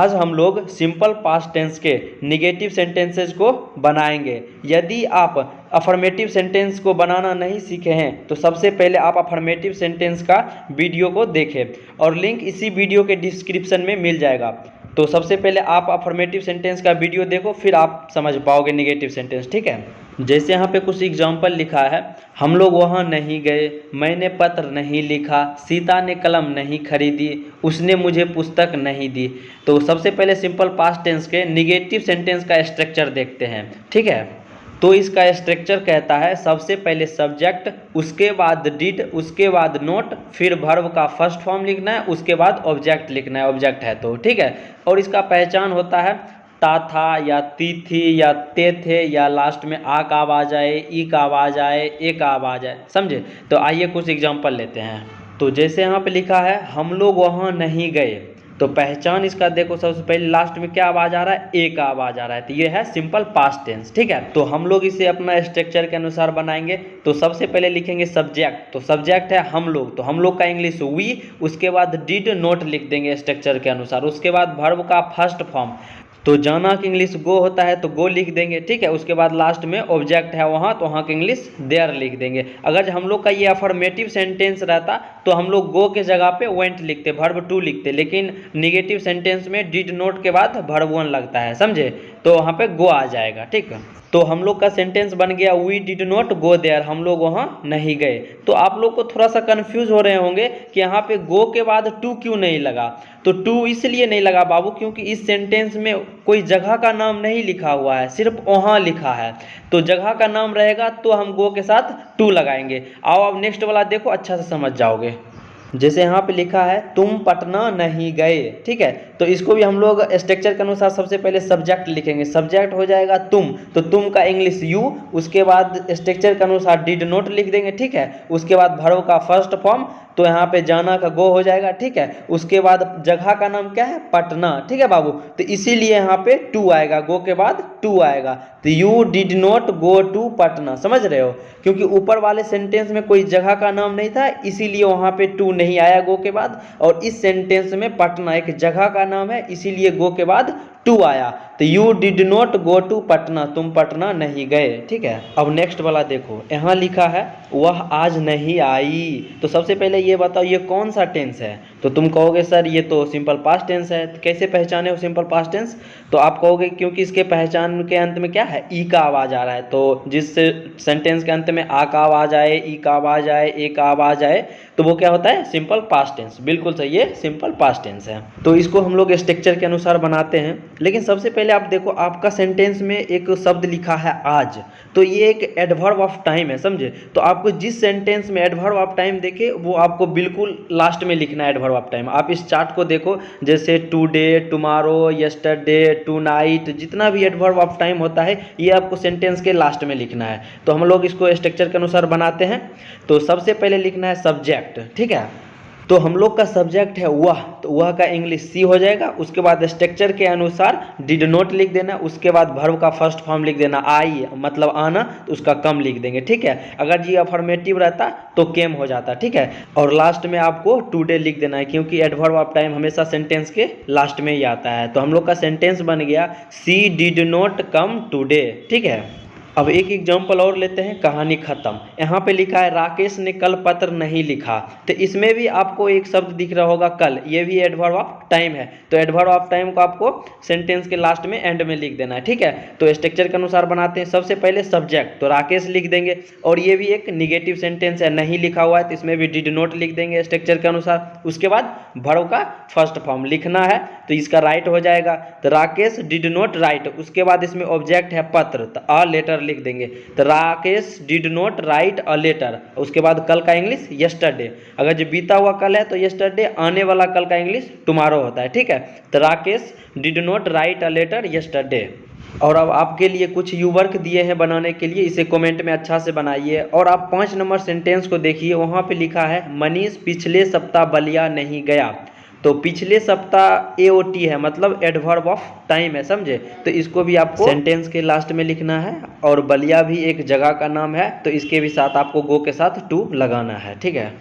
आज हम लोग सिंपल पास्ट टेंस के निगेटिव सेंटेंसेस को बनाएंगे। यदि आप अफर्मेटिव सेंटेंस को बनाना नहीं सीखे हैं तो सबसे पहले आप अफर्मेटिव सेंटेंस का वीडियो को देखें और लिंक इसी वीडियो के डिस्क्रिप्शन में मिल जाएगा। तो सबसे पहले आप अफर्मेटिव सेंटेंस का वीडियो देखो, फिर आप समझ पाओगे निगेटिव सेंटेंस। ठीक है, जैसे यहाँ पे कुछ एग्जाम्पल लिखा है, हम लोग वहाँ नहीं गए, मैंने पत्र नहीं लिखा, सीता ने कलम नहीं खरीदी, उसने मुझे पुस्तक नहीं दी। तो सबसे पहले सिंपल पास्ट टेंस के निगेटिव सेंटेंस का स्ट्रक्चर देखते हैं। ठीक है, तो इसका स्ट्रक्चर कहता है सबसे पहले सब्जेक्ट, उसके बाद डिड, उसके बाद नोट, फिर वर्ब का फर्स्ट फॉर्म लिखना है, उसके बाद ऑब्जेक्ट लिखना है, ऑब्जेक्ट है तो। ठीक है, और इसका पहचान होता है ता था या ती थी या ते थे या लास्ट में आ का आवाज आए, ई का आवाज आए, ए का आवाज आए। समझे? तो आइए कुछ एग्जांपल लेते हैं। तो जैसे यहाँ पे लिखा है हम लोग वहाँ नहीं गए, तो पहचान इसका देखो, सबसे पहले लास्ट में क्या आवाज आ रहा है? ए का आवाज आ रहा है, तो ये है सिंपल पास्ट टेंस। ठीक है, तो हम लोग इसे अपना स्ट्रक्चर के अनुसार बनाएंगे। तो सबसे पहले लिखेंगे सब्जेक्ट, तो सब्जेक्ट है हम लोग, तो हम लोग का इंग्लिश वी, उसके बाद डिड नोट लिख देंगे स्ट्रक्चर के अनुसार, उसके बाद वर्ब का फर्स्ट फॉर्म, तो जाना की इंग्लिश गो होता है तो गो लिख देंगे। ठीक है, उसके बाद लास्ट में ऑब्जेक्ट है वहाँ, तो वहाँ की इंग्लिश देयर लिख देंगे। अगर हम लोग का ये अफर्मेटिव सेंटेंस रहता तो हम लोग गो के जगह पे वेंट लिखते, वर्ब टू लिखते, लेकिन निगेटिव सेंटेंस में डिड नोट के बाद वर्ब वन लगता है। समझे? तो वहाँ पे गो आ जाएगा। ठीक है, तो हम लोग का सेंटेंस बन गया we did not go there, हम लोग वहाँ नहीं गए। तो आप लोग को थोड़ा सा कंफ्यूज हो रहे होंगे कि यहाँ पे गो के बाद टू क्यों नहीं लगा। तो टू इसलिए नहीं लगा बाबू क्योंकि इस सेंटेंस में कोई जगह का नाम नहीं लिखा हुआ है, सिर्फ वहाँ लिखा है। तो जगह का नाम रहेगा तो हम गो के साथ टू लगाएंगे। आओ अब नेक्स्ट वाला देखो, अच्छा से समझ जाओगे। जैसे यहाँ पे लिखा है तुम पटना नहीं गए। ठीक है, तो इसको भी हम लोग स्ट्रक्चर के अनुसार सबसे पहले सब्जेक्ट लिखेंगे। सब्जेक्ट हो जाएगा तुम, तो तुम का इंग्लिश यू, उसके बाद स्ट्रक्चर के अनुसार डिड नोट लिख देंगे। ठीक है, उसके बाद वर्ब का फर्स्ट फॉर्म, तो यहाँ पे जाना का गो हो जाएगा। ठीक है, उसके बाद जगह का नाम क्या है? पटना। ठीक है बाबू, तो इसीलिए यहाँ पे टू आएगा, गो के बाद टू आएगा, तो you did not go to Patna. समझ रहे हो? क्योंकि ऊपर वाले सेंटेंस में कोई जगह का नाम नहीं था, इसीलिए वहाँ पे टू नहीं आया गो के बाद, और इस सेंटेंस में पटना एक जगह का नाम है, इसीलिए गो के बाद टू आया। तो you did not go to Patna, तुम पटना नहीं गए। ठीक है, अब नेक्स्ट वाला देखो, यहाँ लिखा है वह आज नहीं आई। तो सबसे पहले ये बताओ ये कौन सा टेंस है? तो तुम कहोगे सर ये तो सिंपल पास्ट टेंस है। तो कैसे पहचाने हो सिंपल पास्ट टेंस? तो आप कहोगे क्योंकि इसके पहचान के अंत में क्या है? ई का आवाज आ रहा है, तो जिस सेंटेंस के अंत में आ का आवाज आए, ई का आवाज आए, ए का आवाज आए, तो वो क्या होता है? Simple past tense. बिल्कुल सही है, सिंपल पास्ट टेंस है। तो इसको हम लोग स्ट्रक्चर के अनुसार बनाते हैं। लेकिन सबसे पहले आप देखो, आपका सेंटेंस में एक शब्द लिखा है आज, तो ये एक एडवर्ब ऑफ टाइम है। समझे? तो आपको जिस सेंटेंस में एडवर्ब ऑफ टाइम देखे वो आपको बिल्कुल लास्ट में लिखना है एडवर्ब ऑफ टाइम। आप इस चार्ट को देखो, जैसे today, tomorrow, yesterday, tonight, जितना भी एडवर्ब ऑफ टाइम होता है ये आपको सेंटेंस के लास्ट में लिखना है। तो हम लोग इसको स्ट्रक्चर के अनुसार बनाते हैं। तो सबसे पहले लिखना है सब्जेक्ट। ठीक है, तो हम लोग का सब्जेक्ट है वह, तो वह का इंग्लिश सी हो जाएगा। उसके बाद स्ट्रक्चर के अनुसार डिड नॉट लिख देना, उसके बाद वर्ब का फर्स्ट फॉर्म लिख देना, आई मतलब आना, तो उसका कम लिख देंगे। ठीक है, अगर जी अफर्मेटिव रहता तो केम हो जाता। ठीक है, और लास्ट में आपको टुडे लिख देना है क्योंकि एडवर्ब ऑफ टाइम हमेशा सेंटेंस के लास्ट में ही आता है। तो हम लोग का सेंटेंस बन गया सी डिड नॉट कम टुडे। ठीक है, अब एक एग्जाम्पल और लेते हैं, कहानी खत्म। यहाँ पे लिखा है राकेश ने कल पत्र नहीं लिखा, तो इसमें भी आपको एक शब्द दिख रहा होगा कल, ये भी एडवर्ब ऑफ टाइम है। तो एडवर्ब ऑफ टाइम को आपको सेंटेंस के लास्ट में एंड में लिख देना है। ठीक है, तो स्ट्रक्चर के अनुसार बनाते हैं। सबसे पहले सब्जेक्ट, तो राकेश लिख देंगे, और ये भी एक निगेटिव सेंटेंस है, नहीं लिखा हुआ है, तो इसमें भी डिड नॉट लिख देंगे स्ट्रक्चर के अनुसार। उसके बाद वर्ब का फर्स्ट फॉर्म लिखना है, तो इसका राइट हो जाएगा, तो राकेश डिड नॉट राइट। उसके बाद इसमें ऑब्जेक्ट है पत्र, तो अ लेटर लिख देंगे, तो Rakesh did not write a letter. उसके बाद कल का इंग्लिश यस्टरडे, अगर जो बीता हुआ कल है तो यस्टरडे, आने वाला कल का इंग्लिश टुमारो होता है। ठीक है, तो Rakesh did not write a letter yesterday. और अब आपके लिए कुछ यू वर्क दिए हैं बनाने के लिए, इसे कमेंट में अच्छा से बनाइए। और आप 5 नंबर सेंटेंस को देखिए, वहाँ पे लिखा है मनीष पिछले सप्ताह बलिया नहीं गया। तो पिछले सप्ताह एओटी है, मतलब एडवर्ब ऑफ टाइम है। समझे? तो इसको भी आपको सेंटेंस के लास्ट में लिखना है, और बलिया भी एक जगह का नाम है, तो इसके भी साथ आपको गो के साथ टू लगाना है। ठीक है।